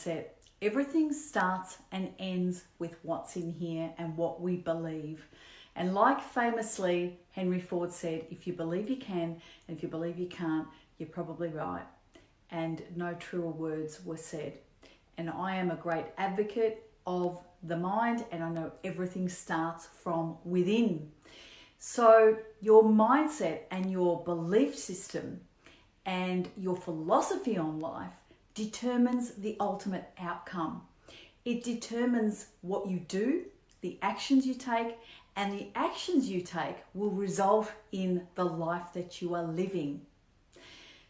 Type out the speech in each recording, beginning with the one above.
mindset. Everything starts and ends with what's in here and what we believe. And like famously Henry Ford said, if you believe you can and if you believe you can't, you're probably right. And no truer words were said. And I am a great advocate of the mind, and I know everything starts from within. So your mindset and your belief system and your philosophy on life determines the ultimate outcome. It determines what you do, the actions you take, and the actions you take will result in the life that you are living.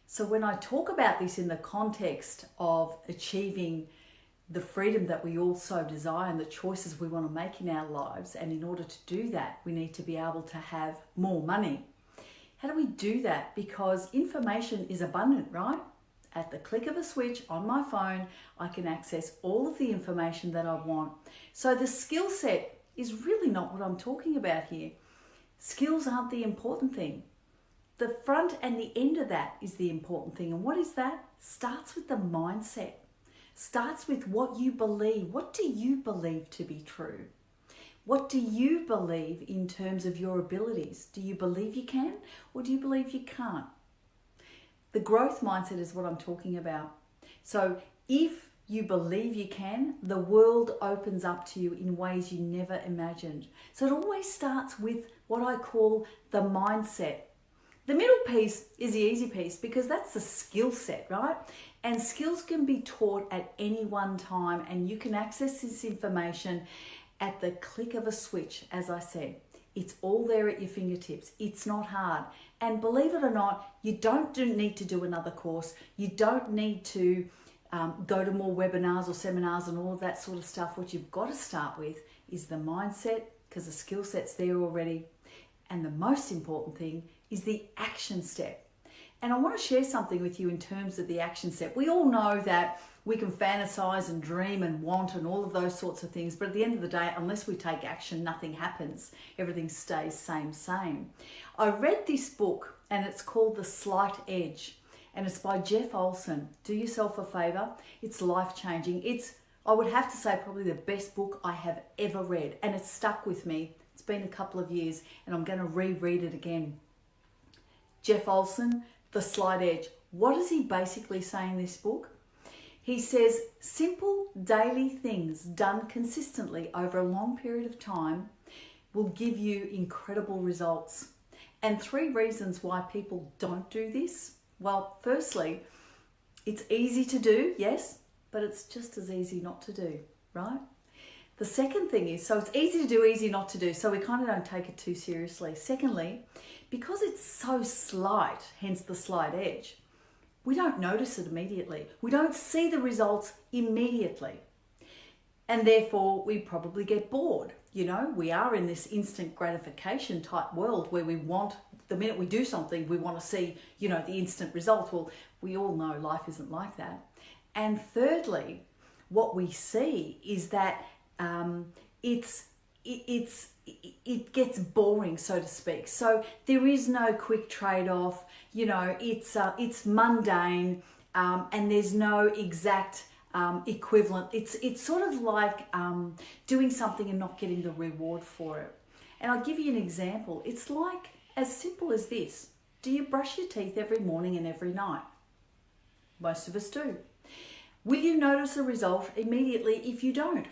So when I talk about this in the context of achieving the freedom that we all so desire and the choices we want to make in our lives, and in order to do that, we need to be able to have more money. How do we do that? Because information is abundant, right? At the click of a switch on my phone, I can access all of the information that I want. So the skill set is really not what I'm talking about here. Skills aren't the important thing. The front and the end of that is the important thing. And what is that? Starts with the mindset. Starts with what you believe. What do you believe to be true? What do you believe in terms of your abilities? Do you believe you can, or do you believe you can't? The growth mindset is what I'm talking about. So if you believe you can, the world opens up to you in ways you never imagined. So it always starts with what I call the mindset. The middle piece is the easy piece because that's the skill set, right? And skills can be taught at any one time, and you can access this information at the click of a switch, as I said. It's all there at your fingertips. It's not hard. And believe it or not, you don't need to do another course. You don't need to go to more webinars or seminars and all of that sort of stuff. What you've got to start with is the mindset, because the skill set's there already. And the most important thing is the action step. And I want to share something with you in terms of the action step. We all know that we can fantasize and dream and want and all of those sorts of things, but at the end of the day, unless we take action, nothing happens. Everything stays same. I read this book, and it's called The Slight Edge, and it's by Jeff Olson. Do yourself a favor. It's life-changing. It's, I would have to say, probably the best book I have ever read, and it's stuck with me. It's been a couple of years, and I'm going to reread it again. Jeff Olson, The Slight Edge. What does he basically say in this book? He says, simple daily things done consistently over a long period of time will give you incredible results. And 3 reasons why people don't do this. Well, firstly, it's easy to do, yes, but it's just as easy not to do, right? The second thing is, so it's easy to do, easy not to do, so we kind of don't take it too seriously. Secondly, because it's so slight, hence the slight edge, we don't notice it immediately. We don't see the results immediately. And therefore, we probably get bored. You know, we are in this instant gratification type world where we want, the minute we do something, we want to see, you know, the instant result. Well, we all know life isn't like that. And thirdly, what we see is that it gets boring, so to speak. So there is no quick trade-off. You know, it's mundane, and there's no exact equivalent. It's sort of like doing something and not getting the reward for it. And I'll give you an example. It's like as simple as this. Do you brush your teeth every morning and every night? Most of us do. Will you notice a result immediately if you don't?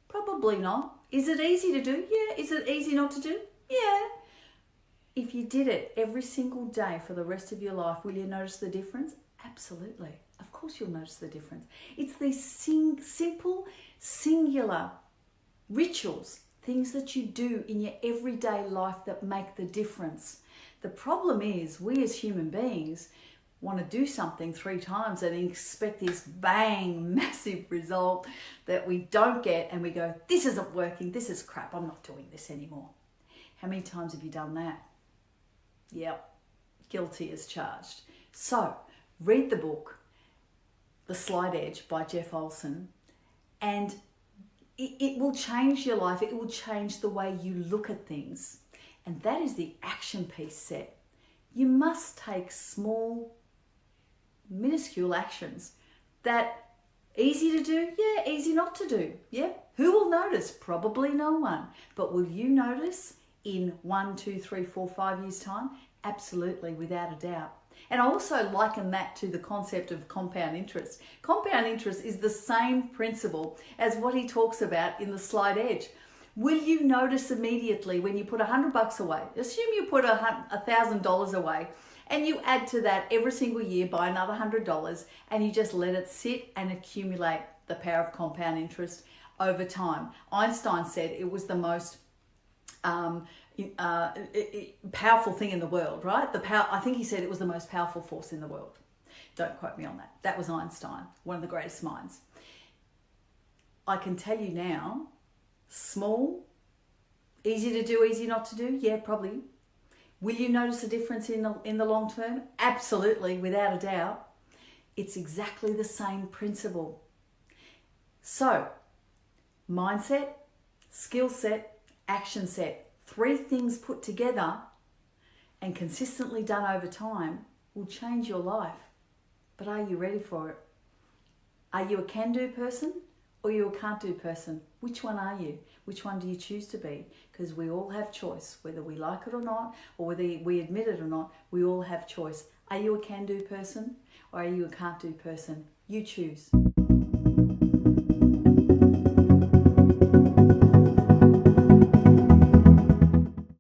Probably not. Is it easy to do? Yeah. Is it easy not to do? Yeah. If you did it every single day for the rest of your life, will you notice the difference? Absolutely. Of course you'll notice the difference. It's these simple, singular rituals, things that you do in your everyday life that make the difference. The problem is we as human beings want to do something 3 times and expect this bang, massive result that we don't get, and we go, this isn't working, this is crap, I'm not doing this anymore. How many times have you done that? Yep, guilty as charged. So, read the book, The Slight Edge by Jeff Olson, and it will change your life. It will change the way you look at things. And that is the action piece set. You must take small, minuscule actions that Easy to do? Yeah. Easy not to do? Yeah. Who will notice? Probably no one. But will you notice in 1, 2, 3, 4, 5 years' time? Absolutely, without a doubt. And I also liken that to the concept of compound interest. Compound interest is the same principle as what he talks about in the Slight Edge. Will you notice immediately when you put $100 away? Assume you put $1,000 away and you add to that every single year by another $100 and you just let it sit and accumulate. The power of compound interest over time. Einstein said it was the most powerful thing in the world, right? I think he said it was the most powerful force in the world. Don't quote me on that. That was Einstein, one of the greatest minds. I can tell you now, small, easy to do, easy not to do? Yeah, probably. Will you notice a difference in the long term? Absolutely, without a doubt. It's exactly the same principle. So, mindset, skill set, action set, 3 things put together and consistently done over time will change your life. But are you ready for it? Are you a can-do person or are you a can't-do person? Which one are you? Which one do you choose to be? Because we all have choice, whether we like it or not, or whether we admit it or not, we all have choice. Are you a can-do person or are you a can't-do person? You choose.